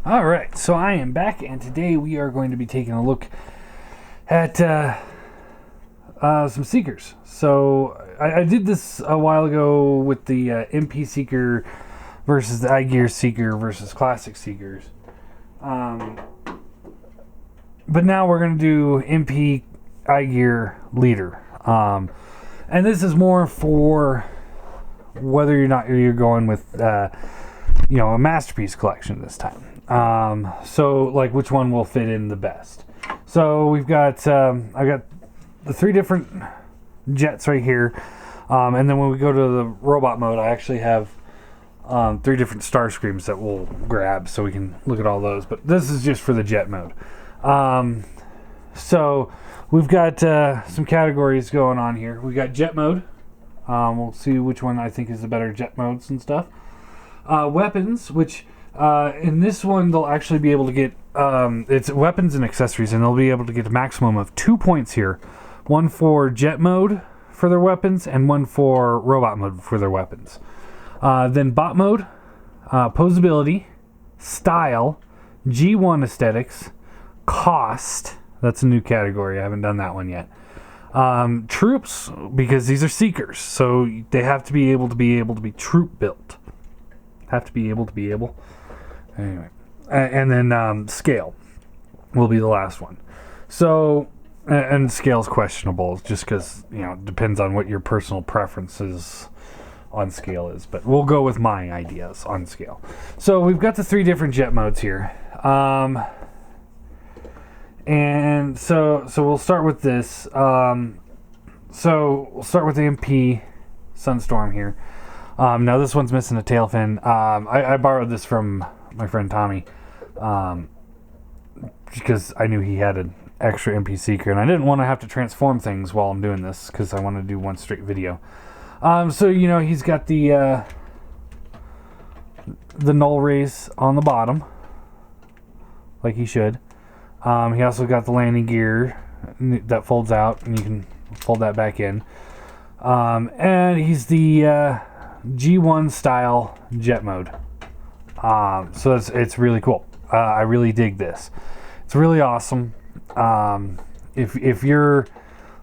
Alright, so I am back, and today we are going to be taking a look at some Seekers. So I did this a while ago with the MP Seeker versus the iGear Seeker versus Classic Seekers. But now we're going to do MP iGear Leader. And this is more for whether or not you're going with a masterpiece collection this time. So like which one will fit in the best. So we've got I got the three different jets right here, and then when we go to the robot mode, I actually have three different star screams that we'll grab so we can look at all those, but this is just for the jet mode. So we've got some categories going on here. We got jet mode. We'll see which one I think is the better jet modes and stuff. Weapons, which in this one they'll actually be able to get it's weapons and accessories, and they'll be able to get a maximum of 2 points here. One for jet mode for their weapons and one for robot mode for their weapons. Then bot mode, Poseability, style, G1 aesthetics, cost. That's a new category. I haven't done that one yet. Troops, because these are Seekers, so they have to be able to be troop built. Have to be able. Anyway, and then scale will be the last one. So, and scale's questionable, just because it depends on what your personal preferences on scale is. But we'll go with my ideas on scale. So we've got the three different jet modes here, and so we'll start with this. So we'll start with the MP Sunstorm here. Now this one's missing a tail fin. I borrowed this from my friend Tommy, because I knew he had an extra MP Seeker, and I didn't want to have to transform things while I'm doing this, because I want to do one straight video. So he's got the null rays on the bottom, like he should. He also got the landing gear that folds out, and you can fold that back in. And he's the G1 style jet mode. So it's really cool. I really dig this. It's really awesome. If you're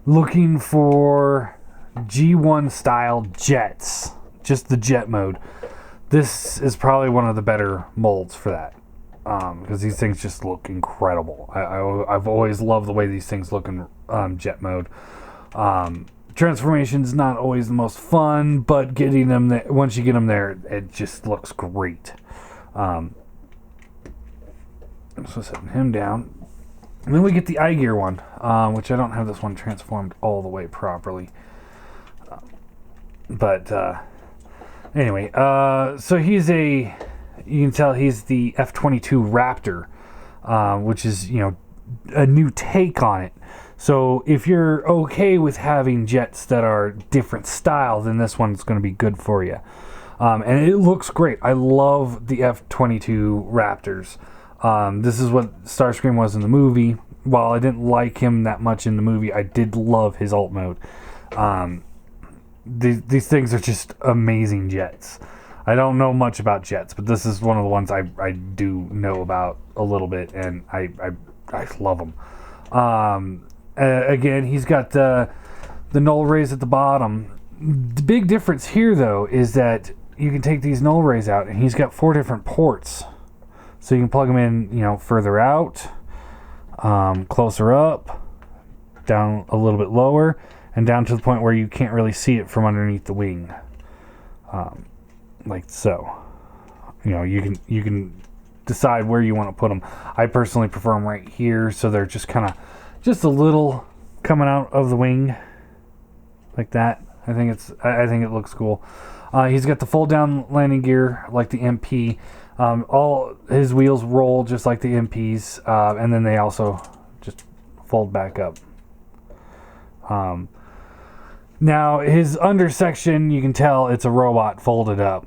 looking for G1 style jets, just the jet mode, this is probably one of the better molds for that. Because these things just look incredible. I've always loved the way these things look in jet mode. Transformation's not always the most fun, but getting them there, once you get them there, it just looks great. So setting him down. And then we get the iGear one, which I don't have this one transformed all the way properly. But anyway, so you can tell he's the F-22 Raptor, which is, a new take on it. So if you're okay with having jets that are different style, then this one's going to be good for you. And it looks great. I love the F-22 Raptors. This is what Starscream was in the movie. While I didn't like him that much in the movie, I did love his alt mode. These things are just amazing jets. I don't know much about jets, but this is one of the ones I do know about a little bit, and I love them. Again, he's got the null rays at the bottom. The big difference here, though, is that you can take these null rays out, and he's got 4 different ports. So you can plug them in, further out, closer up, down a little bit lower, and down to the point where you can't really see it from underneath the wing. Like so. You can decide where you want to put them. I personally prefer them right here, so they're just a little coming out of the wing, like that. I think it looks cool. He's got the fold down landing gear like the MP. All his wheels roll just like the MPs, and then they also just fold back up. Now his undersection, you can tell it's a robot folded up,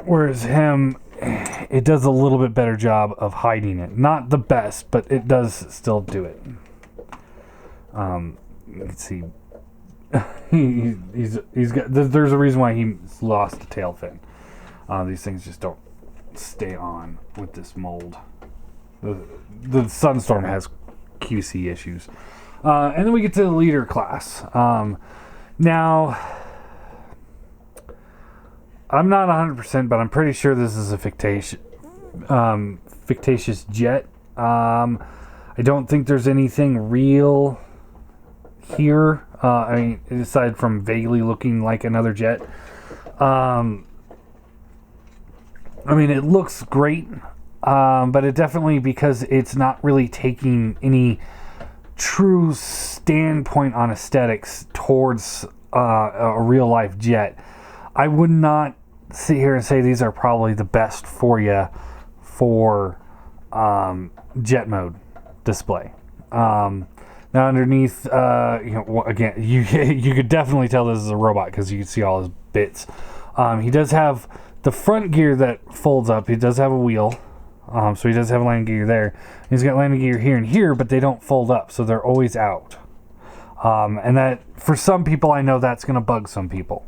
whereas him, it does a little bit better job of hiding it. Not the best, but it does still do it. Let's see. He's got. There's a reason why he lost the tail fin. These things just don't stay on with this mold. The Sunstorm has QC issues. And then we get to the leader class. Now, I'm not 100%, but I'm pretty sure this is a fictitious jet. I don't think there's anything real here. I mean, aside from vaguely looking like another jet. I mean, it looks great, but it definitely, because it's not really taking any true standpoint on aesthetics towards a real life jet, I would not sit here and say these are probably the best for you for jet mode display. Now underneath, again, you could definitely tell this is a robot because you can see all his bits. He does have the front gear that folds up. He does have a wheel, so he does have landing gear there. He's got landing gear here and here, but they don't fold up, so they're always out. And that, for some people, I know that's going to bug some people.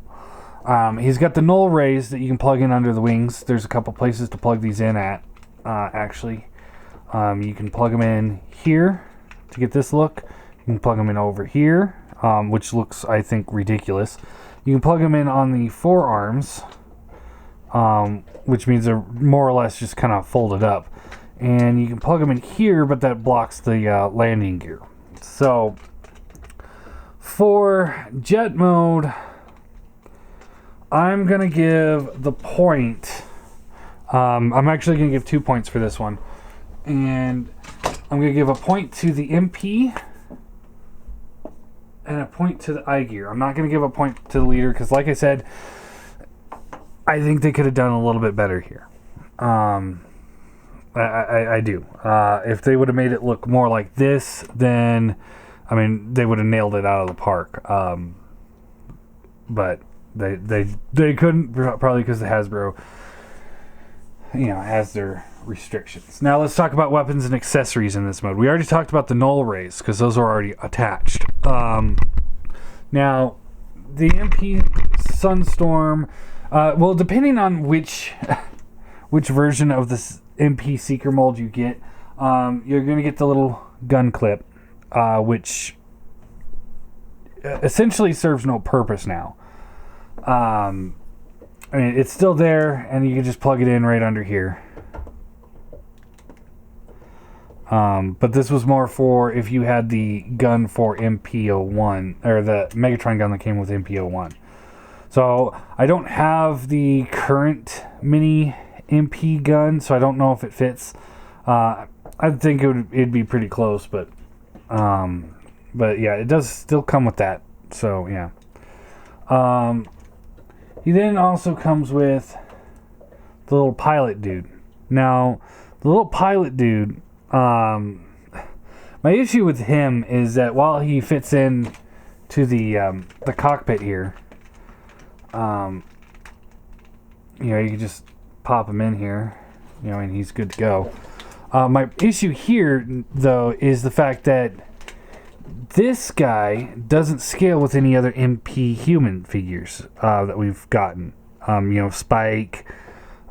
He's got the null rays that you can plug in under the wings. There's a couple places to plug these in at, actually. You can plug them in here to get this look. You can plug them in over here, which looks, I think, ridiculous. You can plug them in on the forearms, which means they're more or less just kind of folded up. And you can plug them in here, but that blocks the landing gear. So, for jet mode, I'm going to give the point... I'm actually going to give 2 points for this one. And I'm going to give a point to the MP and a point to the iGear. I'm not going to give a point to the leader because, like I said, I think they could have done a little bit better here. I do. If they would have made it look more like this, then, I mean, they would have nailed it out of the park. But they couldn't, probably because the Hasbro, has their restrictions. Now let's talk about weapons and accessories in this mode. We already talked about the null rays because those are already attached. Now the MP Sunstorm, well, depending on which version of this MP Seeker mold you get, you're going to get the little gun clip, which essentially serves no purpose now. I mean, it's still there, and you can just plug it in right under here. But this was more for if you had the gun for MP01, or the Megatron gun that came with MP01. So I don't have the current mini MP gun, so I don't know if it fits. I think it'd be pretty close, but yeah, it does still come with that. So yeah. He then also comes with the little pilot dude. Now, the little pilot dude, my issue with him is that while he fits in to the cockpit here, you can just pop him in here, and he's good to go. My issue here, though, is the fact that this guy doesn't scale with any other MP human figures that we've gotten. Spike,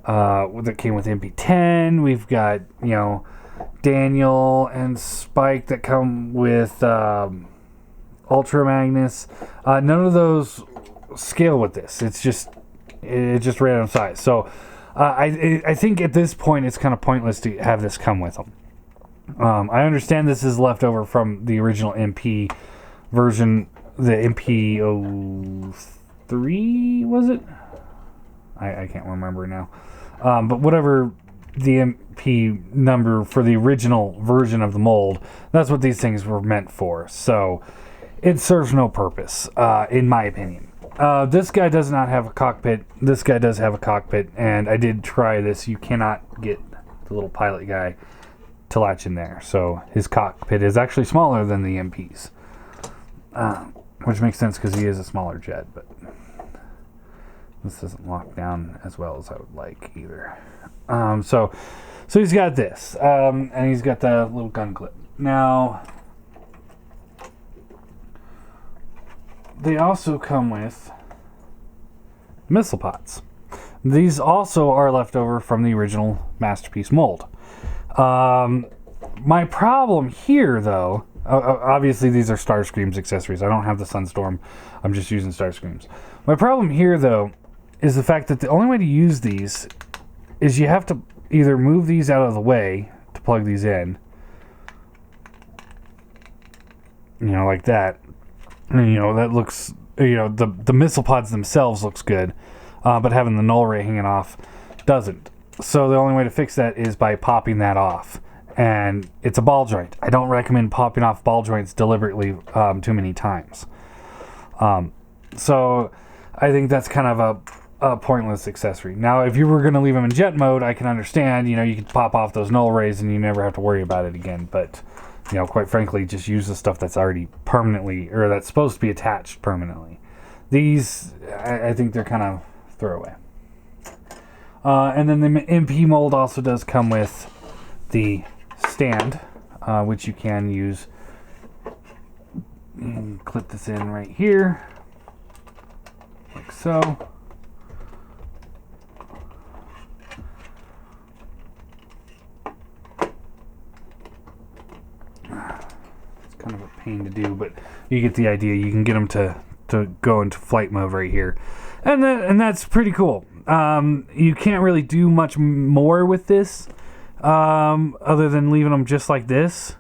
that came with MP10. We've got, Daniel and Spike that come with Ultra Magnus. None of those scale with this. It's just random size. So I think at this point it's kind of pointless to have this come with them. I understand this is left over from the original MP version, the MP03, was it? I can't remember now. But whatever the MP number for the original version of the mold, that's what these things were meant for. So it serves no purpose, in my opinion. This guy does not have a cockpit. This guy does have a cockpit, and I did try this. You cannot get the little pilot guy to latch in there, so his cockpit is actually smaller than the MP's, which makes sense because he is a smaller jet, but this doesn't lock down as well as I would like either. So he's got this, and he's got the little gun clip. Now they also come with missile pods. These also are left over from the original Masterpiece mold. My problem here, though, obviously these are Starscream's accessories. I don't have the Sunstorm. I'm just using Starscream's. My problem here, though, is the fact that the only way to use these is you have to either move these out of the way to plug these in, you know, like that. And, you know, that looks, you know, the missile pods themselves looks good, but having the null ray hanging off doesn't. So the only way to fix that is by popping that off. And it's a ball joint. I don't recommend popping off ball joints deliberately too many times. So I think that's kind of a pointless accessory. Now, if you were going to leave them in jet mode, I can understand, you know, you could pop off those null rays and you never have to worry about it again. But, you know, quite frankly, just use the stuff that's already permanently, or that's supposed to be attached permanently. These, I think they're kind of throwaway. And then the MP mold also does come with the stand, which you can use. And clip this in right here, like so. It's kind of a pain to do, but you get the idea. You can get them to go into flight mode right here, and that's pretty cool. You can't really do much more with this, other than leaving them just like this.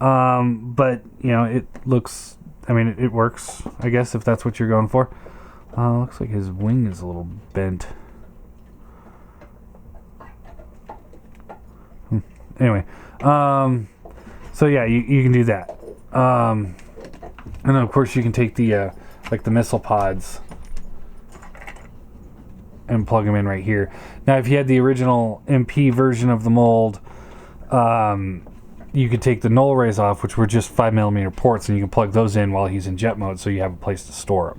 But, you know, it looks, I mean, it works, I guess, if that's what you're going for. Looks like his wing is a little bent. Anyway, so yeah, you can do that. And then, of course, you can take the, like the missile pods and plug them in right here. Now, if you had the original MP version of the mold, you could take the null rays off, which were just 5mm ports, and you can plug those in while he's in jet mode, so you have a place to store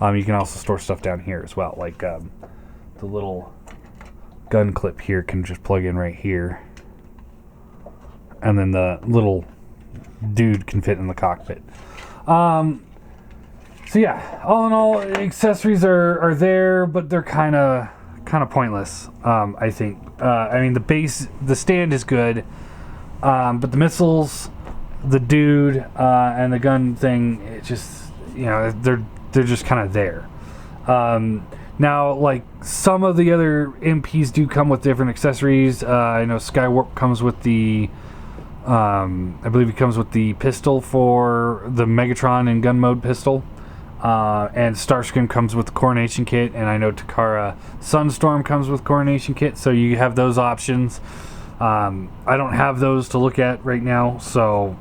them. You can also store stuff down here as well, like the little gun clip here can just plug in right here, and then the little dude can fit in the cockpit. So yeah, all in all, accessories are there, but they're kind of pointless. I think. I mean, the stand is good. But the missiles, the dude, and the gun thing, it just, you know, they're just kind of there. Now, like, some of the other MPs do come with different accessories. I know Skywarp comes with the, I believe he comes with the pistol for the Megatron and gun mode pistol. And Starscream comes with the Coronation Kit, and I know Takara Sunstorm comes with Coronation Kit, so you have those options. I don't have those to look at right now, so,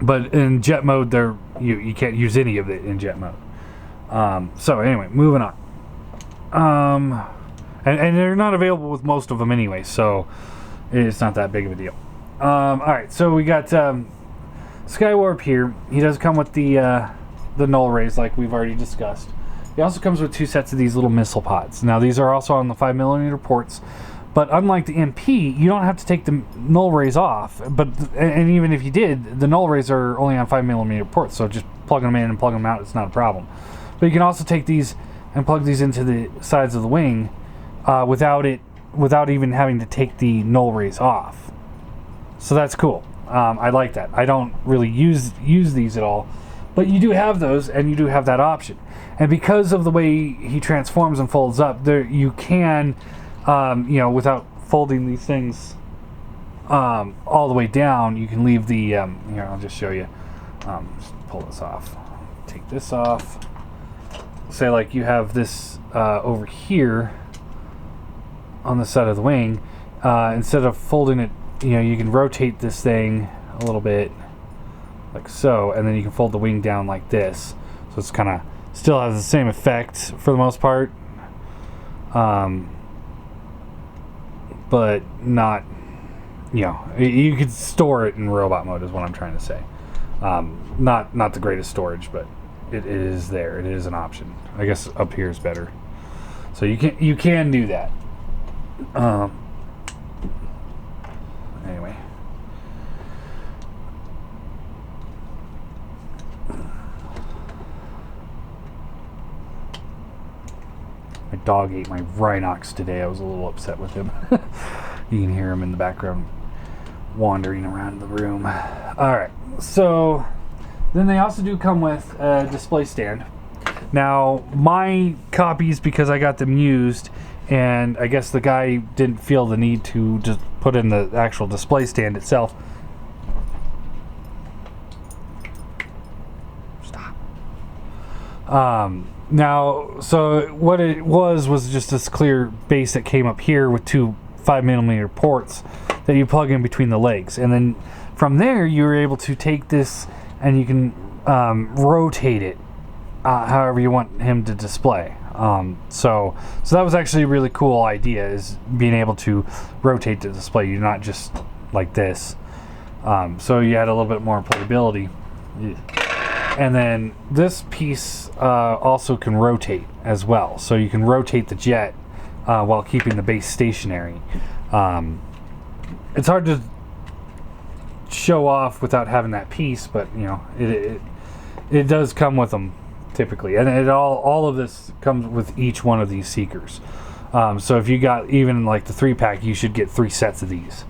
but in jet mode, you can't use any of it in jet mode. So anyway, moving on. And they're not available with most of them anyway, so it's not that big of a deal. Alright, so we got Skywarp here. He does come with the null rays, like we've already discussed. He also comes with 2 sets of these little missile pods. Now, these are also on the 5mm ports. But unlike the MP, you don't have to take the null rays off. And even if you did, the null rays are only on 5mm ports, so just plug them in and plug them out, it's not a problem. But you can also take these and plug these into the sides of the wing without even having to take the null rays off. So that's cool. I like that. I don't really use these at all, but you do have those, and you do have that option. And because of the way he transforms and folds up, you can. You know, without folding these things all the way down, you can leave the, here, I'll just show you. Just pull this off. Take this off. Say, like, you have this over here on the side of the wing. Instead of folding it, you know, you can rotate this thing a little bit, like so, and then you can fold the wing down like this. So it's kind of still has the same effect for the most part. But not, you know, you could store it in robot mode is what I'm trying to say. Not the greatest storage, but it is there. It is an option. I guess up here is better. So you can do that. Anyway. I dog ate my Rhinox today. I was a little upset with him. You can hear him in the background wandering around the room. Alright, so then they also do come with a display stand. Now, my copies, because I got them used, and I guess the guy didn't feel the need to just put in the actual display stand itself. Stop. Now, so what it was just this clear base that came up here with two 5mm ports that you plug in between the legs, and then from there you were able to take this and you can rotate it however you want him to display. So that was actually a really cool idea, is being able to rotate the display. You're not just like this. So you had a little bit more playability. And then this piece also can rotate as well. So you can rotate the jet while keeping the base stationary. It's hard to show off without having that piece, but you know, it does come with them typically, and all of this comes with each one of these Seekers. So if you got even like the 3-pack, you should get 3 sets of these,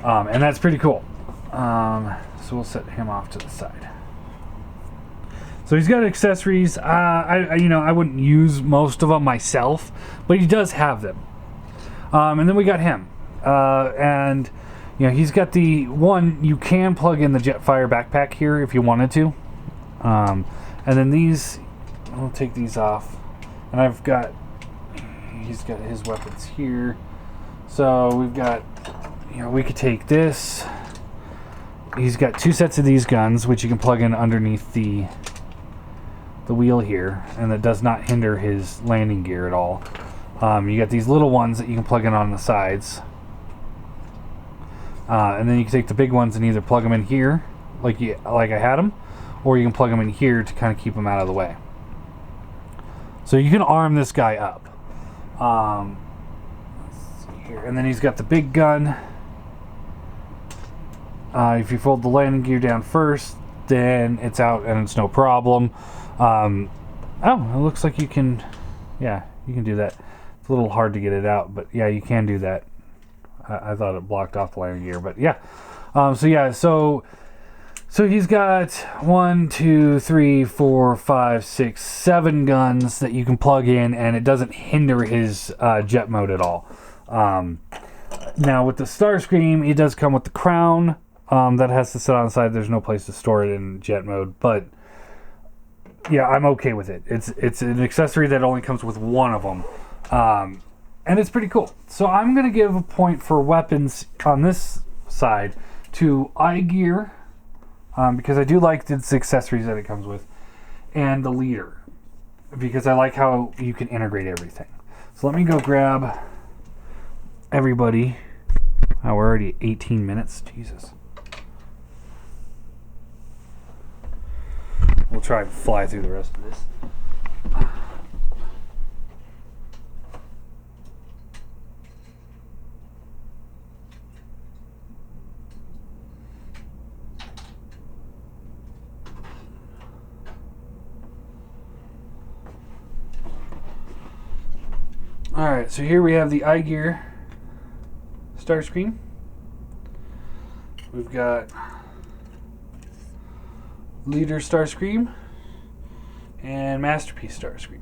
and that's pretty cool. So we'll set him off to the side. So he's got accessories. I wouldn't use most of them myself, but he does have them. And then we got him, and you know, he's got the one you can plug in the Jetfire backpack here if you wanted to. And then these, I'll take these off, and he's got his weapons here. So we've got, you know, we could take this. He's got 2 sets of these guns, which you can plug in underneath the wheel here, and that does not hinder his landing gear at all. You got these little ones that you can plug in on the sides. And then you can take the big ones and either plug them in here, like I had them, or you can plug them in here to kind of keep them out of the way. So you can arm this guy up. Let's see here. And then he's got the big gun. If you fold the landing gear down first, then it's out and it's no problem. Oh, it looks like you can, yeah, you can do that. It's a little hard to get it out, but yeah, you can do that. I thought it blocked off the landing gear, but yeah. So he's got 1, 2, 3, 4, 5, 6, 7 guns that you can plug in, and it doesn't hinder his jet mode at all. Now with the Starscream, it does come with the crown that has to sit on the side. There's no place to store it in jet mode, but yeah, I'm okay with it. It's an accessory that only comes with one of them, and it's pretty cool. So I'm gonna give a point for weapons on this side to iGear, because I do like the accessories that it comes with, and the leader, because I like how you can integrate everything. So let me go grab everybody. Oh, we're already at 18 minutes. Jesus. We'll try and fly through the rest of this. Alright, so here we have the iGear Starscream. We've got Leader Starscream and Masterpiece Starscream.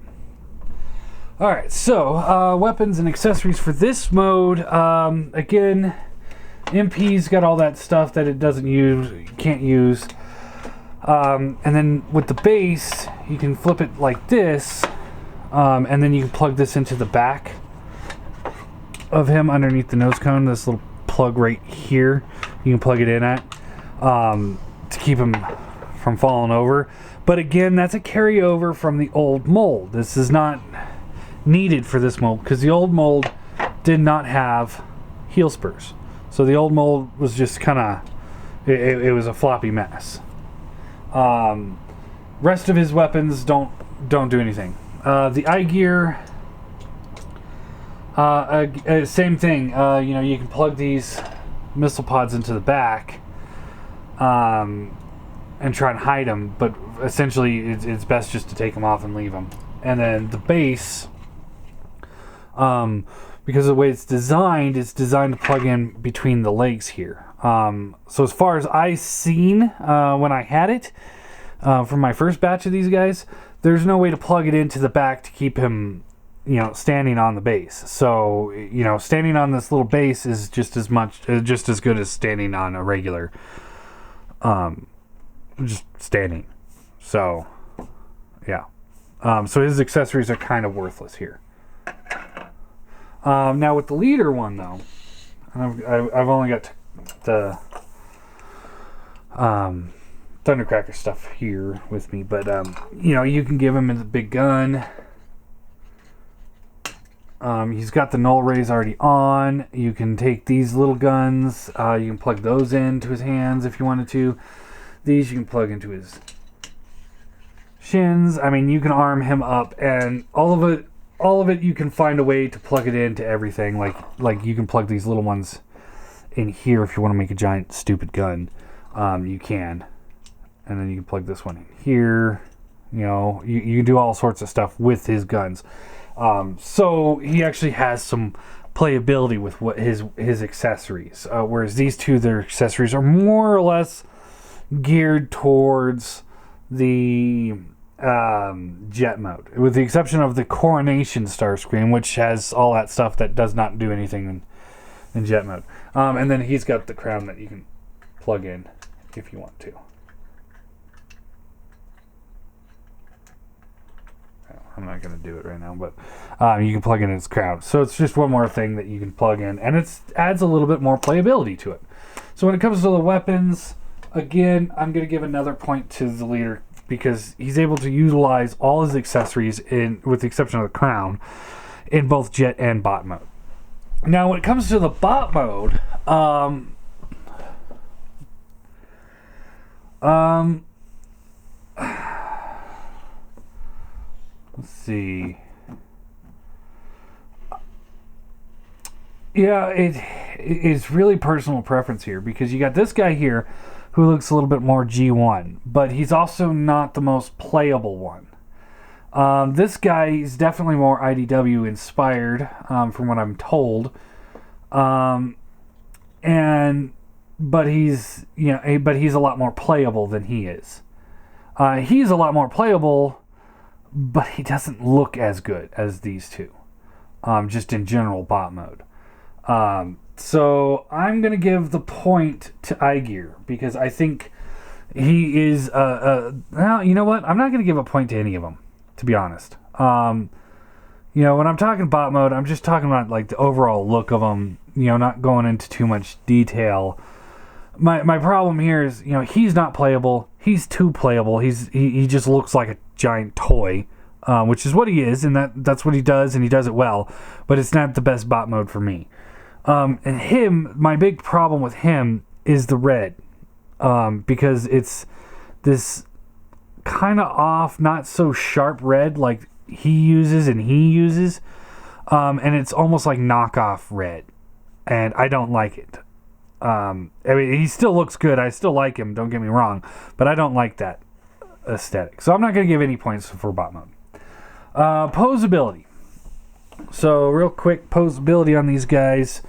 Alright, so weapons and accessories for this mode. Again, MP's got all that stuff that it doesn't use, can't use. And then with the base, you can flip it like this. And then you can plug this into the back of him underneath the nose cone. This little plug right here, you can plug it in at to keep him from falling over. But again, that's a carryover from the old mold. This is not needed for this mold because the old mold did not have heel spurs. So the old mold was just kind of, it was a floppy mess. Rest of his weapons don't do anything. The iGear, same thing. You know, you can plug these missile pods into the back and try and hide them, but essentially it's best just to take them off and leave them. And then the base, because of the way it's designed to plug in between the legs here. So as far as I seen when I had it from my first batch of these guys, there's no way to plug it into the back to keep him, standing on the base. So, standing on this little base is just as good as standing on a regular, just standing. So, yeah. So his accessories are kind of worthless here. Now with the leader one though, I've only got the Thundercracker stuff here with me, but you can give him a big gun. He's got the null rays already on. You can take these little guns, you can plug those into his hands if you wanted to. These you can plug into his shins. I mean, you can arm him up, and all of it you can find a way to plug it into everything. Like you can plug these little ones in here if you want to make a giant stupid gun. You can. And then you can plug this one in here. You can do all sorts of stuff with his guns. So he actually has some playability with what his accessories. Whereas these two, their accessories are more or less geared towards the jet mode, with the exception of the Coronation Starscream, which has all that stuff that does not do anything in jet mode. And then he's got the crown that you can plug in if you want to. I'm not going to do it right now, but you can plug in his crown. So it's just one more thing that you can plug in, and it adds a little bit more playability to it. So when it comes to the weapons, again, I'm going to give another point to the leader, because he's able to utilize all his accessories, with the exception of the crown, in both jet and bot mode. Now, when it comes to the bot mode, let's see. Yeah, it's really personal preference here, because you got this guy here who looks a little bit more G1, but he's also not the most playable one. This guy is definitely more IDW inspired, from what I'm told. But he's a lot more playable than he is. He's a lot more playable, but he doesn't look as good as these two, just in general bot mode. So I'm going to give the point to iGear, because I think he is, well, you know what? I'm not going to give a point to any of them, to be honest. When I'm talking bot mode, I'm just talking about like the overall look of them, not going into too much detail. My problem here is, he's not playable. He's too playable. He just looks like a giant toy, which is what he is, and that's what he does, and he does it well. But it's not the best bot mode for me. And my big problem with him is the red, because it's this kind of off, not so sharp red like he uses, and it's almost like knockoff red, and I don't like it. I mean, he still looks good. I still like him, don't get me wrong, but I don't like that aesthetic. So I'm not going to give any points for bot mode. Poseability. So real quick, poseability on these guys.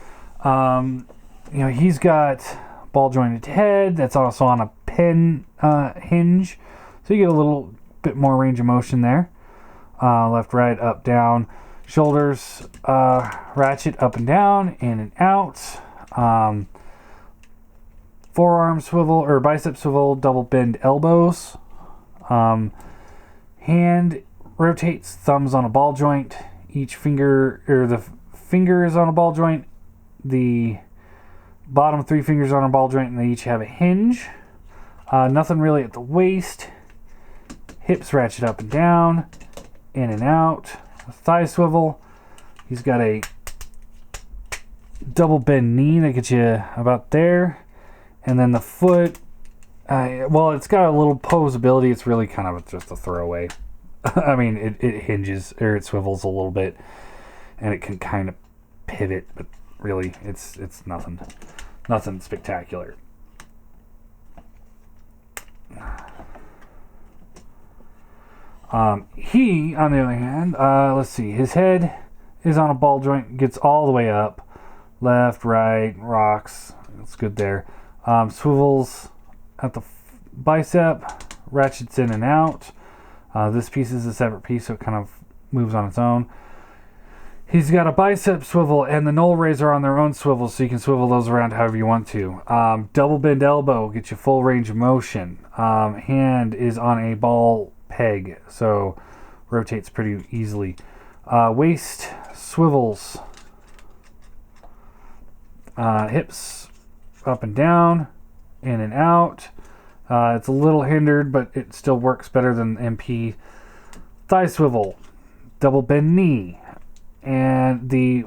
He's got ball jointed head that's also on a pin hinge, so you get a little bit more range of motion there. Left, right, up, down. Shoulders ratchet up and down, in and out. Forearm swivel or bicep swivel, double bend elbows. Hand rotates, thumbs on a ball joint. Each finger, or the finger is on a ball joint. The bottom 3 fingers on a ball joint, and they each have a hinge. Nothing really at the waist. Hips ratchet up and down, in and out. Thigh swivel. He's got a double bend knee that gets you about there. And then the foot, it's got a little poseability. It's really kind of just a throwaway. I mean, it hinges, or it swivels a little bit, and it can kind of pivot, but really, it's nothing spectacular. He, on the other hand, let's see, his head is on a ball joint, gets all the way up. Left, right, rocks. That's good there. Swivels at the bicep, ratchets in and out. This piece is a separate piece, so it kind of moves on its own. He's got a bicep swivel and the null razor on their own swivels, so you can swivel those around however you want to. Double bend elbow gets you full range of motion. Hand is on a ball peg, so rotates pretty easily. Waist swivels. Hips up and down, in and out. It's a little hindered, but it still works better than MP. Thigh swivel. Double bend knee. And the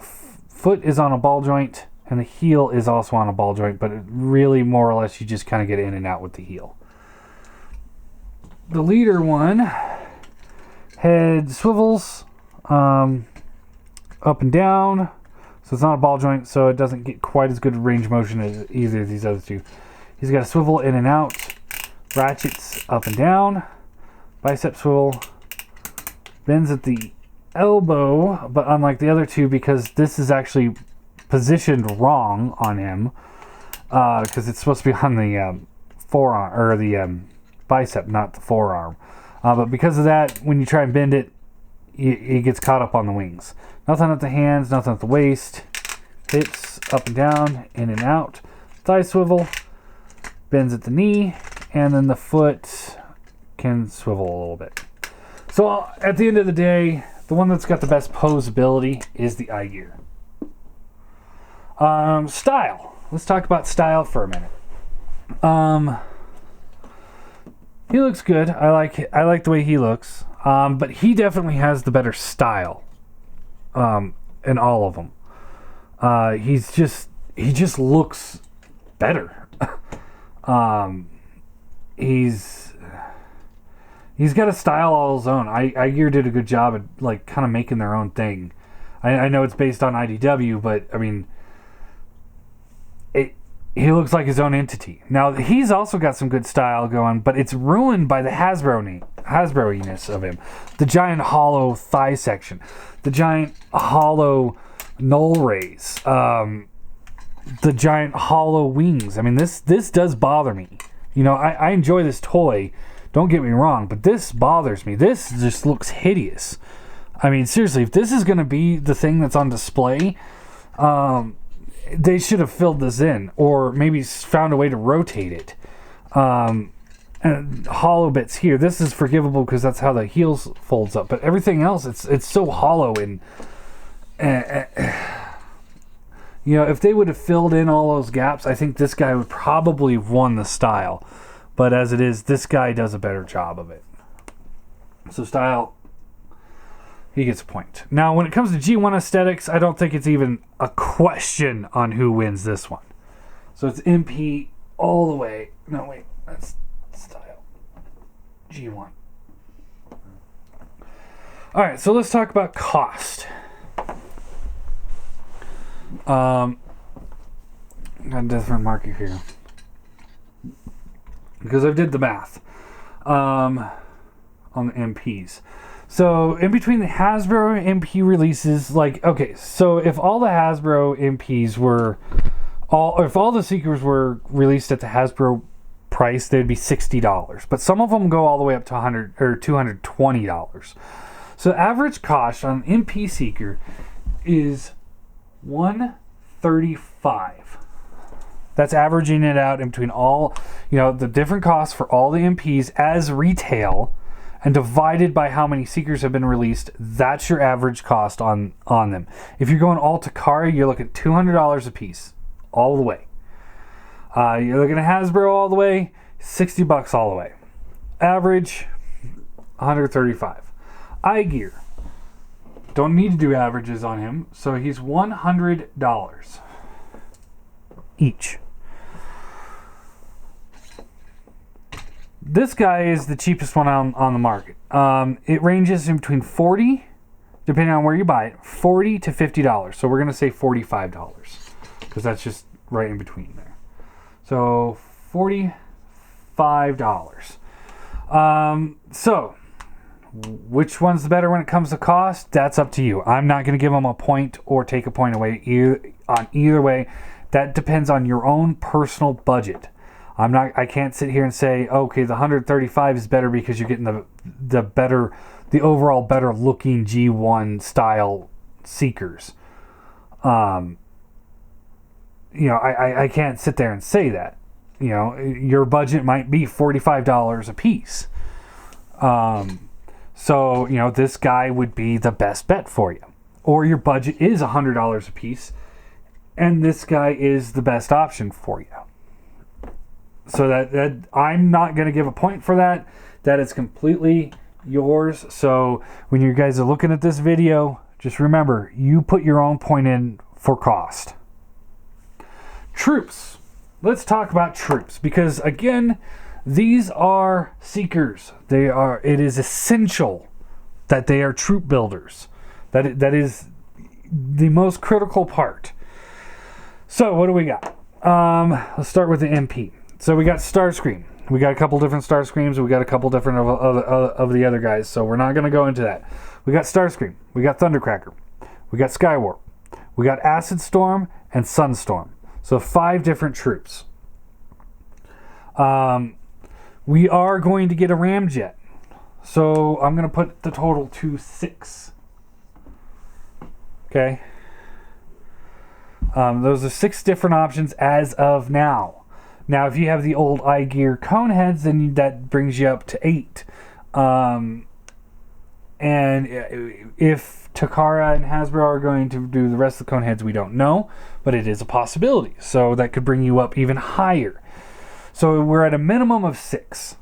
foot is on a ball joint, and the heel is also on a ball joint, but it really, more or less, you just kind of get in and out with the heel. The leader one, head swivels up and down, so it's not a ball joint, so it doesn't get quite as good range of motion as either of these other two. He's got a swivel in and out, ratchets up and down, bicep swivel, bends at the elbow, but unlike the other two, because this is actually positioned wrong on him, because it's supposed to be on the forearm, or the bicep, not the forearm. But because of that, when you try and bend it, it gets caught up on the wings. Nothing at the hands, nothing at the waist. Hips up and down, in and out. Thigh swivel, bends at the knee, and then the foot can swivel a little bit. So at the end of the day, the one that's got the best posability is the iGear. Style. Let's talk about style for a minute. He looks good. I like the way he looks. But he definitely has the better style. In all of them. He just looks better. He's got a style all his own. iGear did a good job at like kind of making their own thing. I know it's based on IDW, but I mean, he looks like his own entity. Now he's also got some good style going, but it's ruined by the Hasbro-iness of him. The giant hollow thigh section, the giant hollow null raise, the giant hollow wings. I mean, this does bother me. You know, I enjoy this toy. Don't get me wrong, but this bothers me. This just looks hideous. I mean, seriously, if this is going to be the thing that's on display, they should have filled this in, or maybe found a way to rotate it. And hollow bits here. This is forgivable because that's how the heels folds up. But everything else, it's so hollow and you know, if they would have filled in all those gaps, I think this guy would probably have won the style. But as it is, this guy does a better job of it. So style, he gets a point. Now, when it comes to G1 aesthetics, I don't think it's even a question on who wins this one. So it's MP all the way. No, wait, that's style. G1. All right, so let's talk about cost. Got a different marker here, because I did the math on the MPs. So in between the Hasbro MP releases, like, okay, so if all the Hasbro MPs were if all the Seekers were released at the Hasbro price, they'd be $60. But some of them go all the way up to $100 or $220. So average cost on MP Seeker is $135. That's averaging it out in between all, the different costs for all the MPs as retail, and divided by how many Seekers have been released. That's your average cost on them. If you're going all Takara, you're looking at $200 a piece, all the way. You're looking at Hasbro all the way, $60 all the way. Average, $135. iGear, don't need to do averages on him, so he's $100 each. This guy is the cheapest one on the market. It ranges in between $40, depending on where you buy it, $40 to $50. So we're going to say $45, because that's just right in between there. So $45. So Which one's the better when it comes to cost? That's up to you. I'm not going to give them a point or take a point away on either way. That depends on your own personal budget. I can't sit here and say, okay, the 135 is better because you're getting the overall better looking G1 style Seekers. I can't sit there and say that. Your budget might be $45 a piece. So, this guy would be the best bet for you. Or your budget is $100 a piece, and this guy is the best option for you. So that I'm not going to give a point for that. That is completely yours. So when you guys are looking at this video, just remember, you put your own point in for cost. Troops. Let's talk about troops, because again, these are Seekers. It is essential that they are troop builders. That is the most critical part. So what do we got? Let's start with the MP. So we got Starscream. We got a couple different Starscreams. We got a couple different of the other guys. So we're not going to go into that. We got Starscream. We got Thundercracker. We got Skywarp. We got Acid Storm and Sunstorm. So 5 different troops. We are going to get a ramjet. So I'm going to put the total to 6. Okay. Those are 6 different options as of now. Now, if you have the old iGear cone heads, then that brings you up to 8. And if Takara and Hasbro are going to do the rest of the cone heads, we don't know, but it is a possibility. So that could bring you up even higher. So we're at a minimum of 6.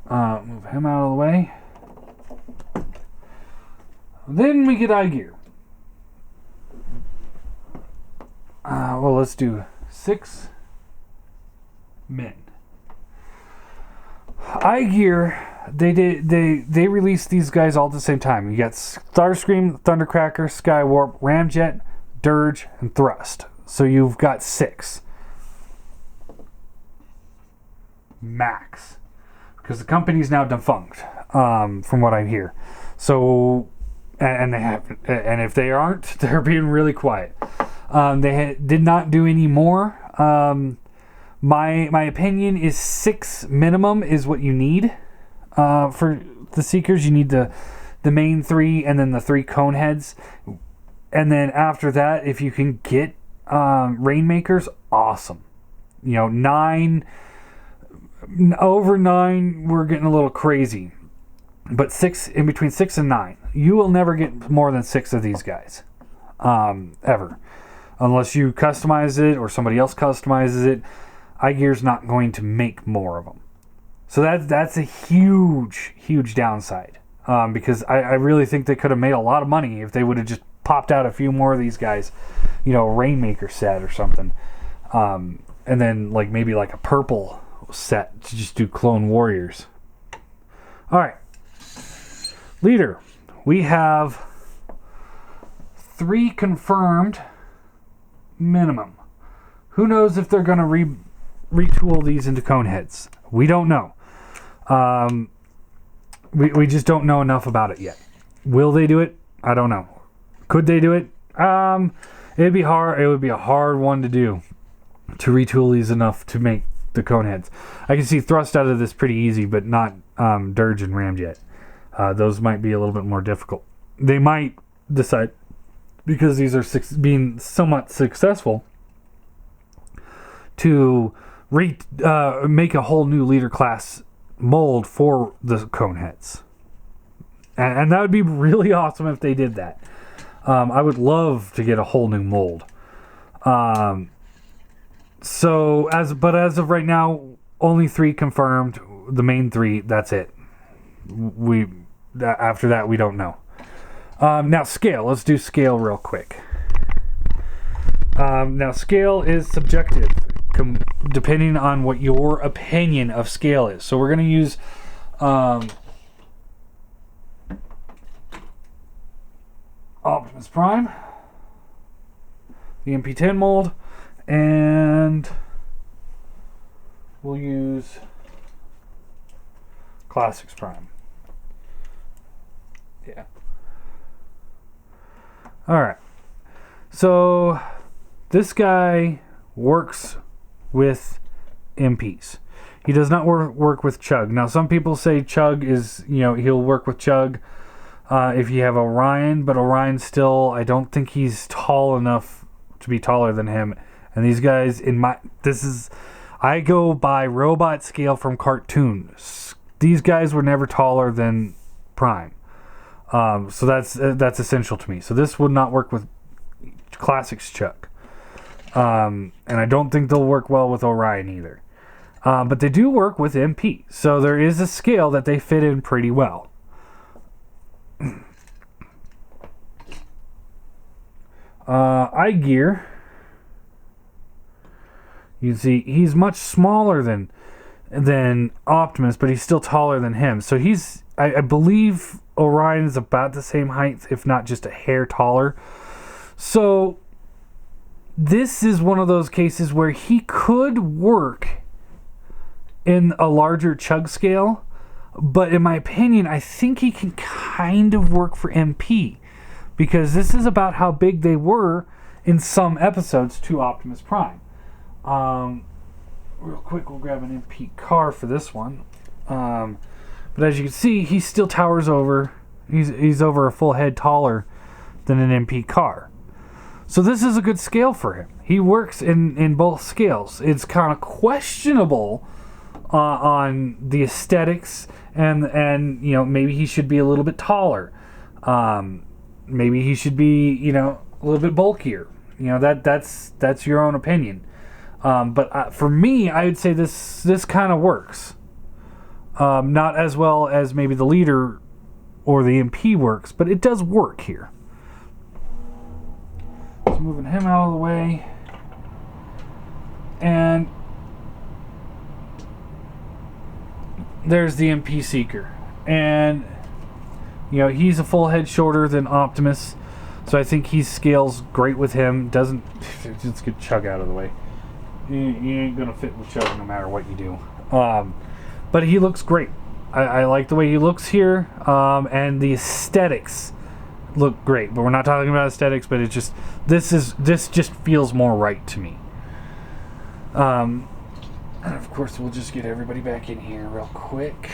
Move him out of the way. Then we get iGear. Well, let's do 6 men. iGear, they released these guys all at the same time. You got Starscream, Thundercracker, Skywarp, Ramjet, Dirge, and Thrust. So you've got 6 max, because the company's now defunct, from what I hear. So, and if they aren't, they're being really quiet. They did not do any more. My opinion is 6 minimum is what you need for the Seekers. You need the main 3 and then the 3 cone heads, and then after that, if you can get Rainmakers, awesome. 9 over 9, we're getting a little crazy, but 6, in between 6 and 9, you will never get more than 6 of these guys, ever, unless you customize it or somebody else customizes it. iGear's not going to make more of them. So that's a huge downside, because I really think they could have made a lot of money if they would have just popped out a few more of these guys, Rainmaker set or something, and then maybe a purple set to just do Clone Warriors. All right, leader, we have 3 confirmed minimum. Who knows if they're going to retool these into cone heads? We don't know. We just don't know enough about it yet. Will they do it? I don't know. Could they do it? It'd be hard. It would be a hard one to do, to retool these enough to make the cone heads. I can see Thrust out of this pretty easy, but not Dirge and Ramjet. Those might be a little bit more difficult. They might decide, because these are being somewhat successful, to make a whole new leader class mold for the cone heads, and that would be really awesome if they did that. I would love to get a whole new mold. So as of right now, only 3 confirmed. The main 3, that's it. After that, we don't know. Now scale. Let's do scale real quick. Now scale is subjective, depending on what your opinion of scale is. So we're going to use Optimus Prime, the MP10 mold, and we'll use Classics Prime. Yeah. All right. So this guy works with MPs. He does not work with Chug. Now, some people say Chug is, he'll work with Chug if you have Orion, but Orion still, I don't think he's tall enough to be taller than him. And these guys, I go by robot scale from cartoons. These guys were never taller than Prime. So that's essential to me. So this would not work with Classics Chug. And I don't think they'll work well with Orion either. But they do work with MP. So there is a scale that they fit in pretty well. iGear, you can see he's much smaller than Optimus, but he's still taller than him. So I believe Orion is about the same height, if not just a hair taller. So this is one of those cases where he could work in a larger Chug scale, but in my opinion, I think he can kind of work for MP, because this is about how big they were in some episodes to Optimus Prime. Real quick, we'll grab an MP car for this one. But as you can see, he still towers over. He's over a full head taller than an MP car. So this is a good scale for him. He works in both scales. It's kind of questionable on the aesthetics, and maybe he should be a little bit taller. Maybe he should be a little bit bulkier. That's your own opinion. But for me, I would say this kind of works. Not as well as maybe the leader or the MP works, but it does work here. So moving him out of the way. And there's the MP Seeker. And, he's a full head shorter than Optimus. So I think he scales great with him. Let's get Chug out of the way. You ain't going to fit with Chug no matter what you do. But he looks great. I like the way he looks here. And the aesthetics look great. But we're not talking about aesthetics, but this just feels more right to me. And of course, we'll just get everybody back in here real quick.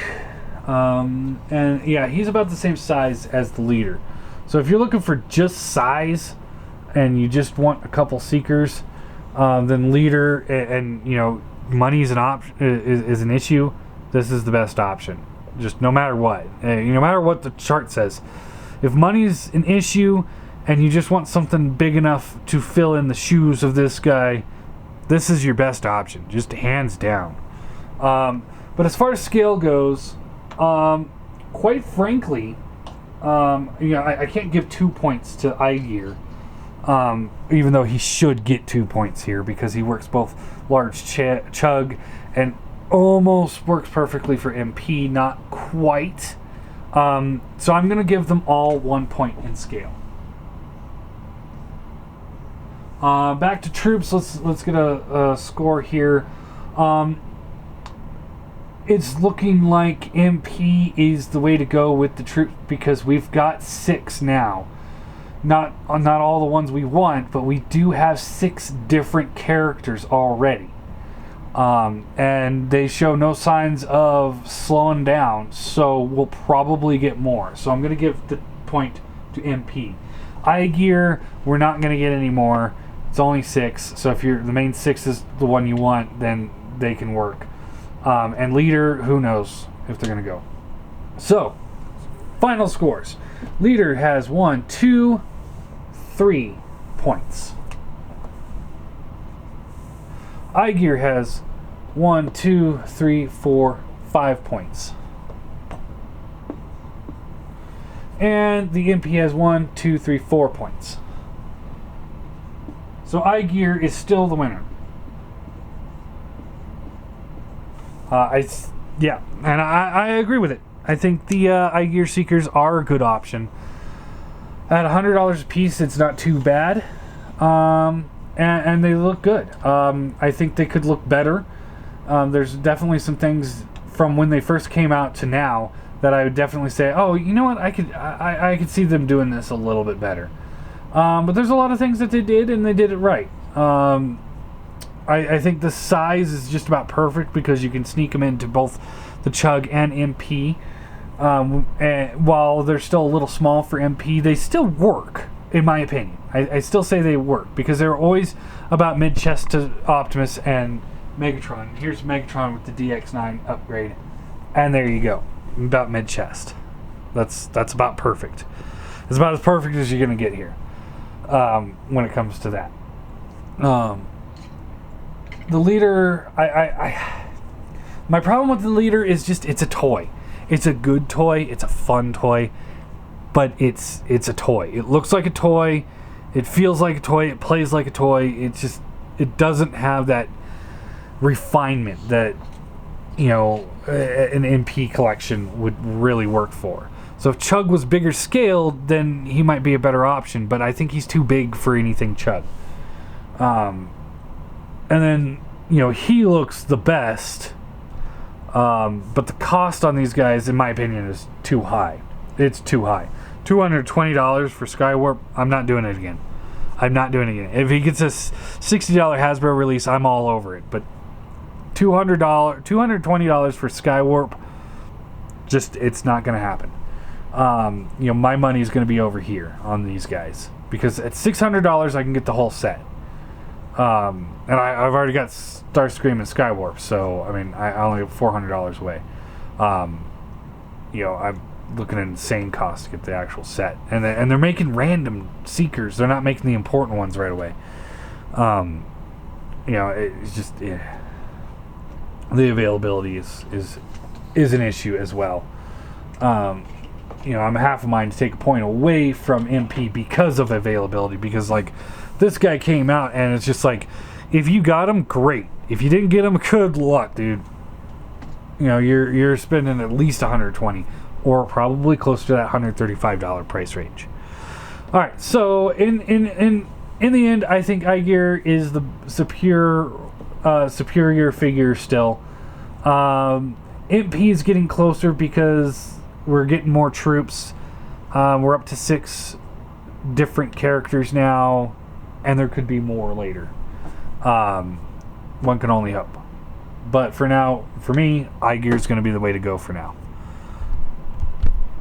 And yeah, he's about the same size as the leader. So if you're looking for just size and you just want a couple Seekers, then leader and money is an issue. This is the best option. Just no matter what, no matter what the chart says. If money's an issue and you just want something big enough to fill in the shoes of this guy, this is your best option, just hands down. But as far as scale goes, quite frankly, I can't give 2 points to iGear, even though he should get 2 points here because he works both large Chug and almost works perfectly for MP, not quite. So I'm going to give them all 1 point in scale. Back to troops. Let's get a score here. It's looking like MP is the way to go with the troops because we've got 6 now. Not all the ones we want, but we do have 6 different characters already. And they show no signs of slowing down, so we'll probably get more. So I'm going to give the point to MP. iGear, we're not going to get any more. It's only 6, so if the main 6 is the one you want, then they can work. And leader, who knows if they're going to go. So, final scores. Leader has 1, 2, 3 points. iGear has 1, 2, 3, 4, 5 points. And the MP has 1, 2, 3, 4 points. So iGear is still the winner. And I agree with it. I think the iGear Seekers are a good option. At $100 a piece, it's not too bad. And they look good. I think they could look better. There's definitely some things from when they first came out to now that I would definitely say, oh, you know what, I could see them doing this a little bit better. But there's a lot of things that they did, and they did it right. I think the size is just about perfect because you can sneak them into both the Chug and MP. And while they're still a little small for MP, they still work, in my opinion. I still say they work because they're always about mid-chest to Optimus and Megatron. Here's Megatron with the DX9 upgrade, and there you go, about mid-chest. That's about perfect. It's about as perfect as you're gonna get here when it comes to that. The leader, my problem with the leader is just it's a toy. It's a good toy. It's a fun toy, but it's a toy. It looks like a toy. It feels like a toy. It plays like a toy. It doesn't have that refinement that, you know, an MP collection would really work for. So if Chug was bigger scaled, then he might be a better option, but I think he's too big for anything Chug. And then, you know, he looks the best, but the cost on these guys, in my opinion, is too high. It's too high. $220 for Skywarp, I'm not doing it again. I'm not doing it again. If he gets a $60 Hasbro release, I'm all over it. But $220 for Skywarp, just, it's not going to happen. You know, my money is going to be over here on these guys. Because at $600, I can get the whole set. And I've already got Starscream and Skywarp, so I mean, I only have $400 away. You know, I'm looking at insane cost to get the actual set, and they're making random seekers. They're not making the important ones right away. You know, it's just the availability is an issue as well. You know, I'm half a mind to take a point away from MP because of availability, because like this guy came out and it's just like, if you got him, great. If you didn't get him, good luck, dude. You know, you're spending at least $120 or probably close to that $135 price range. All right, so in the end, I think iGear is the superior figure still. MP is getting closer because we're getting more troops. We're up to 6 different characters now, and there could be more later. One can only hope. But for now, for me, iGear is going to be the way to go for now.